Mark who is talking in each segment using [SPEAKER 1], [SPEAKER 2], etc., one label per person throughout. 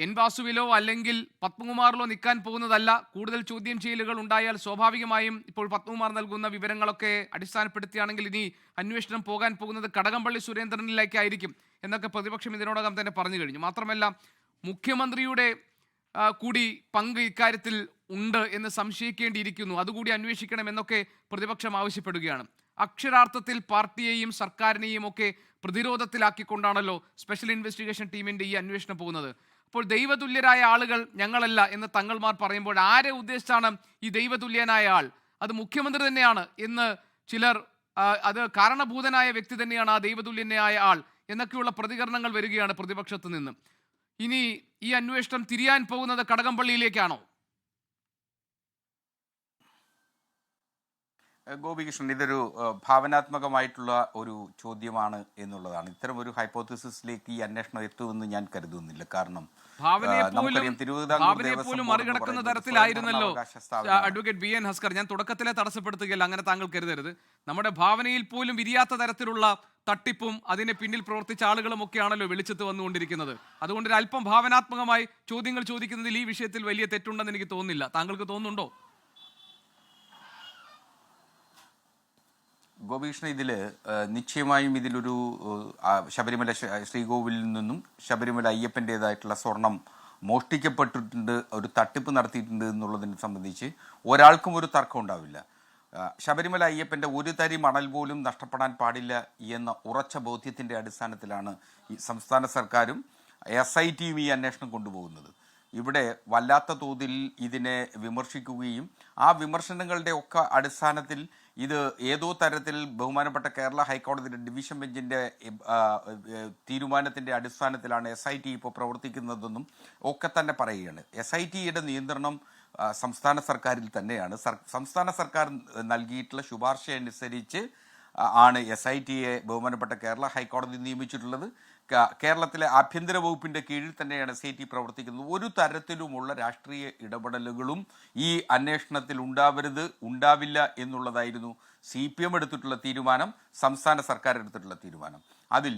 [SPEAKER 1] N വാസുവിലോ അല്ലെങ്കിൽ പത്മകുമാറിലോ നിൽക്കാൻ പോകുന്നതല്ല. കൂടുതൽ ചോദ്യം ചെയ്യലുകൾ ഉണ്ടായാൽ സ്വാഭാവികമായും ഇപ്പോൾ പത്മകുമാർ നൽകുന്ന വിവരങ്ങളൊക്കെ അടിസ്ഥാനപ്പെടുത്തിയാണെങ്കിൽ ഇനി അന്വേഷണം പോകാൻ പോകുന്നത് കടകംപള്ളി സുരേന്ദ്രനിലേക്കായിരിക്കും എന്നൊക്കെ പ്രതിപക്ഷം ഇതിനോടകം തന്നെ പറഞ്ഞു കഴിഞ്ഞു. മാത്രമല്ല മുഖ്യമന്ത്രിയുടെ കൂടി പങ്ക് ഇക്കാര്യത്തിൽ ഉണ്ട് എന്ന് സംശയിക്കേണ്ടിയിരിക്കുന്നു. അതുകൂടി അന്വേഷിക്കണം എന്നൊക്കെ പ്രതിപക്ഷം ആവശ്യപ്പെടുകയാണ്. അക്ഷരാർത്ഥത്തിൽ പാർട്ടിയെയും സർക്കാരിനെയും ഒക്കെ പ്രതിരോധത്തിലാക്കിക്കൊണ്ടാണല്ലോ സ്പെഷ്യൽ ഇൻവെസ്റ്റിഗേഷൻ ടീമിന്റെ ഈ അന്വേഷണം പോകുന്നത്. അപ്പോൾ ദൈവതുല്യരായ ആളുകൾ ഞങ്ങളല്ല എന്ന് തങ്ങൾമാർ പറയുമ്പോൾ ആരെ ഉദ്ദേശിച്ചാണ് ഈ ദൈവതുല്യനായ ആൾ? അത് മുഖ്യമന്ത്രി തന്നെയാണ് എന്ന് ചിലർ, അത് കാരണഭൂതനായ വ്യക്തി തന്നെയാണ് ആ ദൈവതുല്യനായ ആൾ എന്നൊക്കെയുള്ള പ്രതികരണങ്ങൾ വരികയാണ് പ്രതിപക്ഷത്ത് നിന്ന്. ഇനി ഈ അന്വേഷണം തിരിയാൻ പോകുന്നത് കടകംപള്ളിയിലേക്കാണോ?
[SPEAKER 2] ഗോപികൃഷ്ണൻ, ഇതൊരു ഭാവനാത്മകമായിട്ടുള്ള ഒരു ചോദ്യമാണ് എന്നുള്ളതാണ്. ഇത്തരം ഒരു ഹൈപ്പോത്തിസിസിലേക്ക് ഈ അന്വേഷണം എത്തുമെന്ന് ഞാൻ കരുതുന്നില്ല. കാരണം
[SPEAKER 1] ഭാവനയെ പോലും മറികടക്കുന്ന തരത്തിലായിരുന്നല്ലോ അഡ്വക്കേറ്റ് ബി എൻ ഹസ്കർ. ഞാൻ തുടക്കത്തിലെ തടസ്സപ്പെടുത്തുകയല്ല, അങ്ങനെ താങ്കൾ കരുതരുത്. നമ്മുടെ ഭാവനയിൽ പോലും വിരിയാത്ത തരത്തിലുള്ള തട്ടിപ്പും അതിന് പിന്നിൽ പ്രവർത്തിച്ച ആളുകളും ഒക്കെയാണല്ലോ വെളിച്ചത്ത് വന്നുകൊണ്ടിരിക്കുന്നത്. അതുകൊണ്ട് ഒരു അല്പം ഭാവനാത്മകമായി ചോദ്യങ്ങൾ ചോദിക്കുന്നതിൽ ഈ വിഷയത്തിൽ വലിയ തെറ്റുണ്ടെന്ന് എനിക്ക് തോന്നുന്നില്ല. താങ്കൾക്ക് തോന്നുന്നുണ്ടോ?
[SPEAKER 2] ഗോപികൃഷ്ണൻ, ഇതിൽ നിശ്ചയമായും ഇതിലൊരു ശബരിമല ശ്രീകോവിലിൽ നിന്നും ശബരിമല അയ്യപ്പൻ്റേതായിട്ടുള്ള സ്വർണം മോഷ്ടിക്കപ്പെട്ടിട്ടുണ്ട്, ഒരു തട്ടിപ്പ് നടത്തിയിട്ടുണ്ട് എന്നുള്ളതിനെ സംബന്ധിച്ച് ഒരാൾക്കും ഒരു തർക്കം ഉണ്ടാവില്ല. ശബരിമല അയ്യപ്പൻ്റെ ഒരു തരി മണൽ പോലും നഷ്ടപ്പെടാൻ പാടില്ല എന്ന ഉറച്ച ബോധ്യത്തിൻ്റെ അടിസ്ഥാനത്തിലാണ് ഈ സംസ്ഥാന സർക്കാരും SITയും ഈ അന്വേഷണം കൊണ്ടുപോകുന്നത്. ഇവിടെ വല്ലാത്ത തോതിൽ ഇതിനെ വിമർശിക്കുകയും ആ വിമർശനങ്ങളുടെ ഒക്കെ അടിസ്ഥാനത്തിൽ ഇത് ഏതോ തരത്തിൽ ബഹുമാനപ്പെട്ട കേരള ഹൈക്കോടതിയുടെ ഡിവിഷൻ ബെഞ്ചിൻ്റെ തീരുമാനത്തിൻ്റെ അടിസ്ഥാനത്തിലാണ് SIT ഇപ്പോൾ പ്രവർത്തിക്കുന്നതെന്നും ഒക്കെ തന്നെ പറയുകയാണ്. SITയുടെ നിയന്ത്രണം സംസ്ഥാന സർക്കാരിൽ തന്നെയാണ്. സംസ്ഥാന സർക്കാർ നൽകിയിട്ടുള്ള ശുപാർശ അനുസരിച്ച് ആണ് SITയെ ബഹുമാനപ്പെട്ട കേരള ഹൈക്കോടതി നിയമിച്ചിട്ടുള്ളത്. കേരളത്തിലെ ആഭ്യന്തര വകുപ്പിൻ്റെ കീഴിൽ തന്നെയാണ് SIT പ്രവർത്തിക്കുന്നത്. ഒരു തരത്തിലുമുള്ള രാഷ്ട്രീയ ഇടപെടലുകളും ഈ അന്വേഷണത്തിൽ ഉണ്ടാവില്ല എന്നുള്ളതായിരുന്നു CPM എടുത്തിട്ടുള്ള തീരുമാനം, സംസ്ഥാന സർക്കാർ എടുത്തിട്ടുള്ള തീരുമാനം. അതിൽ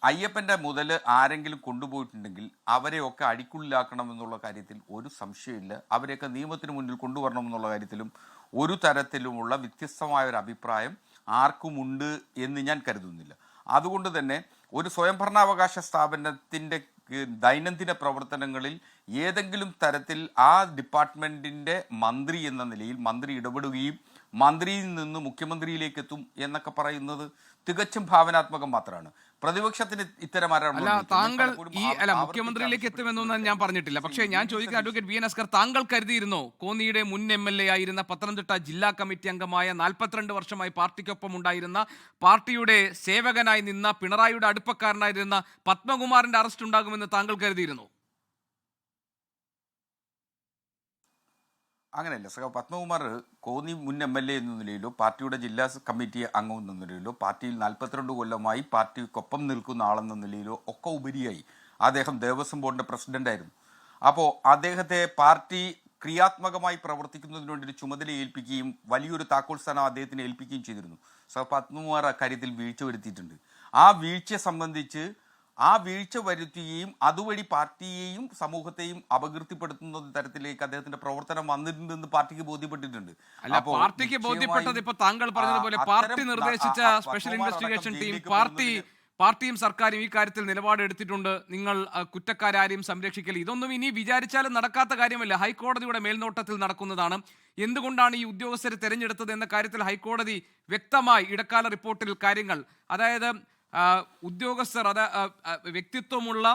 [SPEAKER 2] അയ്യപ്പൻ്റെ മുതൽ ആരെങ്കിലും കൊണ്ടുപോയിട്ടുണ്ടെങ്കിൽ അവരെയൊക്കെ അടിക്കുള്ളിലാക്കണമെന്നുള്ള കാര്യത്തിൽ ഒരു സംശയമില്ല. അവരെയൊക്കെ നിയമത്തിന് മുന്നിൽ കൊണ്ടുവരണമെന്നുള്ള കാര്യത്തിലും ഒരു തരത്തിലുമുള്ള വ്യത്യസ്തമായ ഒരു അഭിപ്രായം ആർക്കുമുണ്ട് എന്ന് ഞാൻ കരുതുന്നില്ല. അതുകൊണ്ട് തന്നെ ഒരു സ്വയംഭരണാവകാശ സ്ഥാപനത്തിൻ്റെ ദൈനംദിന പ്രവർത്തനങ്ങളിൽ ഏതെങ്കിലും തരത്തിൽ ആ ഡിപ്പാർട്ട്മെൻറ്റിൻ്റെ മന്ത്രി എന്ന നിലയിൽ മന്ത്രി ഇടപെടുകയും മന്ത്രിയിൽ നിന്ന് മുഖ്യമന്ത്രിയിലേക്ക് എത്തും എന്നൊക്കെ പറയുന്നത് തികച്ചും ഭാവനാത്മകം മാത്രമാണ്. പ്രതിപക്ഷത്തിന് ഇത്തരം
[SPEAKER 1] താങ്കൾ മുഖ്യമന്ത്രിയിലേക്ക് എത്തുമെന്നൊന്നും ഞാൻ പറഞ്ഞിട്ടില്ല. പക്ഷേ ഞാൻ ചോദിക്കുന്ന അഡ്വക്കേറ്റ് ബി എൻ ഹസ്കർ, താങ്കൾ കരുതിയിരുന്നോ കോന്നിയുടെ മുൻ MLA ആയിരുന്ന പത്തനംതിട്ട ജില്ലാ കമ്മിറ്റി അംഗമായ 42 വർഷമായി പാർട്ടിക്കൊപ്പം ഉണ്ടായിരുന്ന, പാർട്ടിയുടെ സേവകനായി നിന്ന, പിണറായിയുടെ അടുപ്പക്കാരനായിരുന്ന പത്മകുമാറിന്റെ അറസ്റ്റ് ഉണ്ടാകുമെന്ന് താങ്കൾ കരുതിയിരുന്നോ?
[SPEAKER 2] അങ്ങനെയല്ല സഖാ. പത്മകുമാർ കോന്നി മുൻ MLA എന്ന നിലയിലോ പാർട്ടിയുടെ ജില്ലാ കമ്മിറ്റി അംഗം എന്ന നിലയിലോ പാർട്ടിയിൽ 42 കൊല്ലമായി പാർട്ടിക്കൊപ്പം നിൽക്കുന്ന ആളെന്ന നിലയിലോ ഒക്കെ ഉപരിയായി അദ്ദേഹം ദേവസ്വം ബോർഡിൻ്റെ പ്രസിഡൻ്റായിരുന്നു. അപ്പോൾ അദ്ദേഹത്തെ പാർട്ടി ക്രിയാത്മകമായി പ്രവർത്തിക്കുന്നതിന് വേണ്ടി ഒരു ചുമതല ഏൽപ്പിക്കുകയും വലിയൊരു താക്കോൽ സ്ഥാനം അദ്ദേഹത്തിന് ഏൽപ്പിക്കുകയും ചെയ്തിരുന്നു. പത്മകുമാർ അക്കാര്യത്തിൽ വീഴ്ച വരുത്തിയിട്ടുണ്ട്. ആ വീഴ്ച സംബന്ധിച്ച് ആ വീഴ്ച വരുത്തുകയും അതുവഴി പാർട്ടിയെയും സമൂഹത്തെയും അപകീർത്തിപ്പെടുത്തുന്ന തരത്തിലേക്ക് അദ്ദേഹത്തിന്റെ പ്രവർത്തനം വന്നിട്ടുണ്ടെന്ന് പാർട്ടിക്ക് ബോധ്യപ്പെട്ടിട്ടുണ്ട്.
[SPEAKER 1] പാർട്ടിക്ക് ബോധ്യപ്പെട്ടത് ഇപ്പൊ താങ്കൾ പറഞ്ഞതുപോലെ പാർട്ടി നിർദ്ദേശിച്ച സ്പെഷ്യൽ ഇൻവെസ്റ്റിഗേഷൻ ടീം, പാർട്ടിയും സർക്കാരും ഈ കാര്യത്തിൽ നിലപാടെടുത്തിട്ടുണ്ട്. നിങ്ങൾ കുറ്റക്കാരെയും സംരക്ഷിക്കൽ, ഇതൊന്നും ഇനി വിചാരിച്ചാലും നടക്കാത്ത കാര്യമല്ല. ഹൈക്കോടതിയുടെ മേൽനോട്ടത്തിൽ നടക്കുന്നതാണ്. എന്തുകൊണ്ടാണ് ഈ ഉദ്യോഗസ്ഥരെ തെരഞ്ഞെടുത്തത് എന്ന കാര്യത്തിൽ ഹൈക്കോടതി വ്യക്തമായി ഇടക്കാല റിപ്പോർട്ടിൽ കാര്യങ്ങൾ, അതായത് ഉദ്യോഗസ്ഥർ, വ്യക്തിത്വമുള്ള,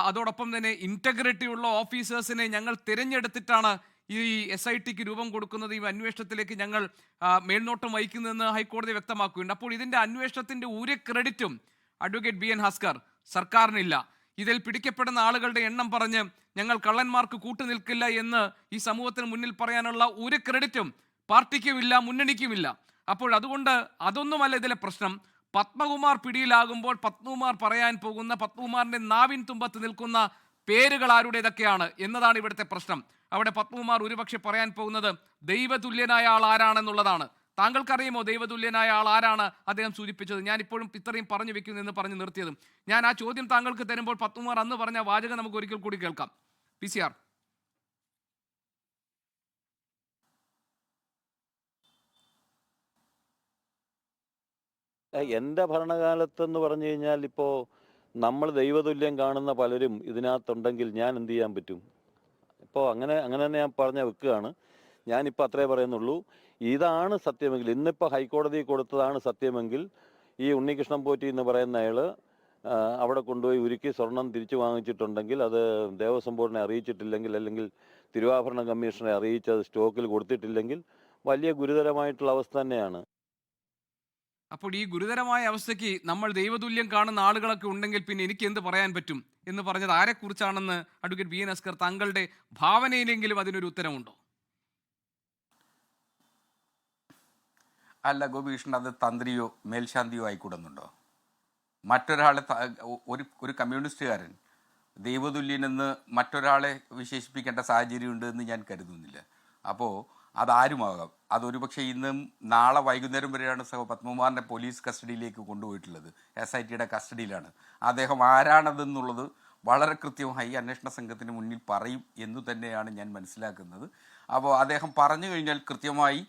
[SPEAKER 1] അതോടൊപ്പം തന്നെ ഇന്റഗ്രിറ്റി ഉള്ള ഓഫീസേഴ്സിനെ ഞങ്ങൾ തിരഞ്ഞെടുത്തിട്ടാണ് ഈ SITക്ക് രൂപം കൊടുക്കുന്നത്, ഈ അന്വേഷണത്തിലേക്ക് ഞങ്ങൾ മേൽനോട്ടം വഹിക്കുന്നതെന്ന് ഹൈക്കോടതി വ്യക്തമാക്കുകയുണ്ട്. അപ്പോൾ ഇതിന്റെ അന്വേഷണത്തിന്റെ ഒരു ക്രെഡിറ്റും അഡ്വക്കേറ്റ് ബി എൻ ഹസ്കർ സർക്കാരിനില്ല. ഇതിൽ പിടിക്കപ്പെടുന്ന ആളുകളുടെ എണ്ണം പറഞ്ഞ് ഞങ്ങൾ കള്ളന്മാർക്ക് കൂട്ടുനിൽക്കില്ല എന്ന് ഈ സമൂഹത്തിന് മുന്നിൽ പറയാനുള്ള ഒരു ക്രെഡിറ്റും പാർട്ടിക്കുമില്ല, മുന്നണിക്കുമില്ല. അപ്പോൾ അതുകൊണ്ട് അതൊന്നുമല്ല ഇതിലെ പ്രശ്നം. പത്മകുമാർ പിടിയിലാകുമ്പോൾ പത്മകുമാർ പറയാൻ പോകുന്ന, പത്മകുമാറിന്റെ നാവിൻ തുമ്പത്ത് നിൽക്കുന്ന പേരുകൾ ആരുടേതൊക്കെയാണ് എന്നതാണ് ഇവിടുത്തെ പ്രശ്നം. അവിടെ പത്മകുമാർ ഒരുപക്ഷെ പറയാൻ പോകുന്നത് ദൈവതുല്യനായ ആൾ ആരാണെന്നുള്ളതാണ്. താങ്കൾക്കറിയുമോ ദൈവതുല്യനായ ആൾ ആരാണ് അദ്ദേഹം സൂചിപ്പിച്ചത്? ഞാനിപ്പോഴും ഇത്രയും പറഞ്ഞു വെക്കുന്നു എന്ന് പറഞ്ഞ് നിർത്തിയതും. ഞാൻ ആ ചോദ്യം താങ്കൾക്ക് തരുമ്പോൾ പത്മകുമാർ അന്ന് പറഞ്ഞ വാചകം നമുക്ക് ഒരിക്കൽ കൂടി കേൾക്കാം. PCR.
[SPEAKER 3] എൻ്റെ ഭരണകാലത്തെന്ന് പറഞ്ഞു കഴിഞ്ഞാൽ ഇപ്പോൾ നമ്മൾ ദൈവതുല്യം കാണുന്ന പലരും ഇതിനകത്തുണ്ടെങ്കിൽ ഞാൻ എന്ത് ചെയ്യാൻ പറ്റും? ഇപ്പോൾ അങ്ങനെ തന്നെ ഞാൻ പറഞ്ഞ വെക്കുകയാണ്. ഞാനിപ്പോൾ അത്രേ പറയുന്നുള്ളൂ. ഇതാണ് സത്യമെങ്കിൽ, ഇന്നിപ്പോൾ ഹൈക്കോടതി കൊടുത്തതാണ് സത്യമെങ്കിൽ, ഈ ഉണ്ണികൃഷ്ണൻ പോറ്റി എന്ന് പറയുന്ന അയാൾ അവിടെ കൊണ്ടുപോയി ഉരുക്കി സ്വർണം തിരിച്ചു വാങ്ങിച്ചിട്ടുണ്ടെങ്കിൽ, അത് ദേവസ്വം ബോർഡിനെ അറിയിച്ചിട്ടില്ലെങ്കിൽ, അല്ലെങ്കിൽ തിരുവാഭരണ കമ്മീഷനെ അറിയിച്ച് അത് സ്റ്റോക്കിൽ കൊടുത്തിട്ടില്ലെങ്കിൽ വലിയ ഗുരുതരമായിട്ടുള്ള അവസ്ഥ തന്നെയാണ്.
[SPEAKER 1] അപ്പോൾ ഈ ഗുരുതരമായ അവസ്ഥയ്ക്ക് നമ്മൾ ദൈവതുല്യം കാണുന്ന ആളുകളൊക്കെ ഉണ്ടെങ്കിൽ പിന്നെ എനിക്ക് എന്ത് പറയാൻ പറ്റും എന്ന് പറഞ്ഞത് ആരെക്കുറിച്ചാണെന്ന് അഡ്വക്കേറ്റ് വി എൻ അസ്കർ, താങ്കളുടെ ഭാവനയിലെങ്കിലും അതിനൊരു ഉത്തരമുണ്ടോ?
[SPEAKER 2] അല്ല ഗോപികൃഷ്ണൻ, അത് തന്ത്രിയോ മേൽശാന്തിയോ ആയിക്കൂടുന്നുണ്ടോ? മറ്റൊരാളെ ഒരു കമ്മ്യൂണിസ്റ്റുകാരൻ ദൈവതുല്യനെന്ന് മറ്റൊരാളെ വിശേഷിപ്പിക്കേണ്ട സാഹചര്യമുണ്ട് എന്ന് ഞാൻ കരുതുന്നില്ല. അപ്പോൾ അതാരുമാകാം. അതൊരുപക്ഷെ ഇന്നും നാളെ വൈകുന്നേരം വരെയാണ് പത്മകുമാറിനെ പോലീസ് കസ്റ്റഡിയിലേക്ക് കൊണ്ടുപോയിട്ടുള്ളത്. SITയുടെ കസ്റ്റഡിയിലാണ്. അദ്ദേഹം ആരാണതെന്നുള്ളത് വളരെ കൃത്യമായി അന്വേഷണ സംഘത്തിന് മുന്നിൽ പറയും എന്ന് തന്നെയാണ് ഞാൻ മനസ്സിലാക്കുന്നത്. അപ്പോൾ അദ്ദേഹം പറഞ്ഞു കഴിഞ്ഞാൽ കൃത്യമായി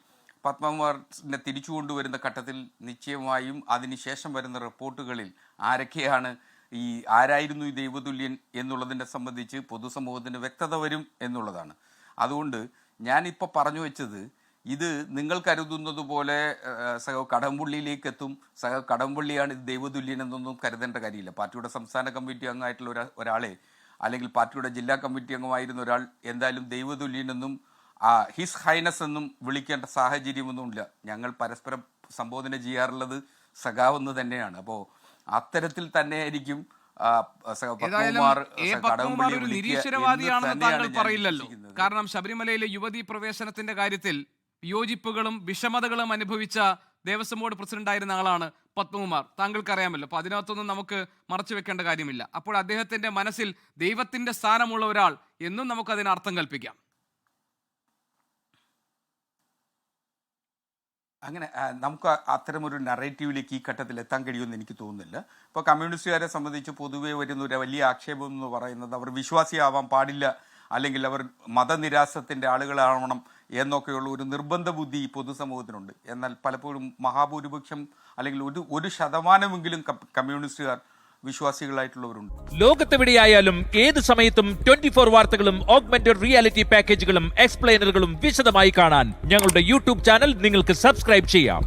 [SPEAKER 2] പത്മകുമാറിനെ തിരിച്ചു കൊണ്ടുവരുന്ന ഘട്ടത്തിൽ നിശ്ചയമായും അതിനുശേഷം വരുന്ന റിപ്പോർട്ടുകളിൽ ആരൊക്കെയാണ് ആരായിരുന്നു ഈ ദൈവതുല്യൻ എന്നുള്ളതിനെ സംബന്ധിച്ച് പൊതുസമൂഹത്തിന് വ്യക്തത വരും എന്നുള്ളതാണ്. അതുകൊണ്ട് ഞാനിപ്പോൾ പറഞ്ഞു വെച്ചത്, ഇത് നിങ്ങൾ കരുതുന്നത് പോലെ കടമ്പുള്ളിയിലേക്ക് എത്തും, കടമ്പുള്ളിയാണ് ഇത് ദൈവതുല്യൻ എന്നൊന്നും കരുതേണ്ട കാര്യമില്ല. പാർട്ടിയുടെ സംസ്ഥാന കമ്മിറ്റി അംഗമായിട്ടുള്ള ഒരാളെ, അല്ലെങ്കിൽ പാർട്ടിയുടെ ജില്ലാ കമ്മിറ്റി അംഗമായിരുന്ന ഒരാൾ എന്തായാലും ദൈവതുല്യനെന്നും ഹിസ് ഹൈനസ് എന്നും വിളിക്കേണ്ട സാഹചര്യമൊന്നുമില്ല. ഞങ്ങൾ പരസ്പരം സംബോധന ചെയ്യാറുള്ളത് സഖാവെന്ന് തന്നെയാണ്. അപ്പോൾ അത്തരത്തിൽ തന്നെയായിരിക്കും
[SPEAKER 1] ഒരു നിരീശ്വരവാദിയാണെന്ന് താങ്കൾ പറയില്ലല്ലോ. കാരണം ശബരിമലയിലെ യുവതീ പ്രവേശനത്തിന്റെ കാര്യത്തിൽ വിയോജിപ്പുകളും വിഷമതകളും അനുഭവിച്ച ദേവസ്വം ബോർഡ് പ്രസിഡന്റായിരുന്ന ആളാണ് പത്മകുമാർ. താങ്കൾക്ക് അറിയാമല്ലോ. അപ്പൊ അതിനകത്തൊന്നും നമുക്ക് മറച്ചു വെക്കേണ്ട കാര്യമില്ല. അപ്പോൾ അദ്ദേഹത്തിന്റെ മനസ്സിൽ ദൈവത്തിന്റെ സ്ഥാനമുള്ള ഒരാൾ എന്നും നമുക്ക് അതിന് അർത്ഥം കൽപ്പിക്കാം.
[SPEAKER 2] അങ്ങനെ നമുക്ക് അത്തരമൊരു നറേറ്റീവിലേക്ക് ഈ ഘട്ടത്തിൽ എത്താൻ കഴിയുമെന്ന് എനിക്ക് തോന്നുന്നില്ല. ഇപ്പോൾ കമ്മ്യൂണിസ്റ്റുകാരെ സംബന്ധിച്ച് പൊതുവെ വരുന്ന ഒരു വലിയ ആക്ഷേപം എന്ന് പറയുന്നത് അവർ വിശ്വാസിയാവാൻ പാടില്ല, അല്ലെങ്കിൽ അവർ മതനിരാസത്തിൻ്റെ ആളുകളാവണം എന്നൊക്കെയുള്ള ഒരു നിർബന്ധ ബുദ്ധി പൊതുസമൂഹത്തിനുണ്ട്. എന്നാൽ പലപ്പോഴും മഹാഭൂരിപക്ഷം അല്ലെങ്കിൽ ഒരു ശതമാനമെങ്കിലും കമ്മ്യൂണിസ്റ്റുകാർ വിശ്വാസികളായിട്ടുള്ളവരുണ്ട്.
[SPEAKER 4] ലോകത്തെവിടെയായാലും ഏത് സമയത്തും 24 വാർത്തകളും ഓഗ്മെന്റഡ് റിയാലിറ്റി പാക്കേജുകളും എക്സ്പ്ലെയിനറുകളും വിശദമായി കാണാൻ ഞങ്ങളുടെ യൂട്യൂബ് ചാനൽ നിങ്ങൾക്ക് സബ്സ്ക്രൈബ് ചെയ്യാം.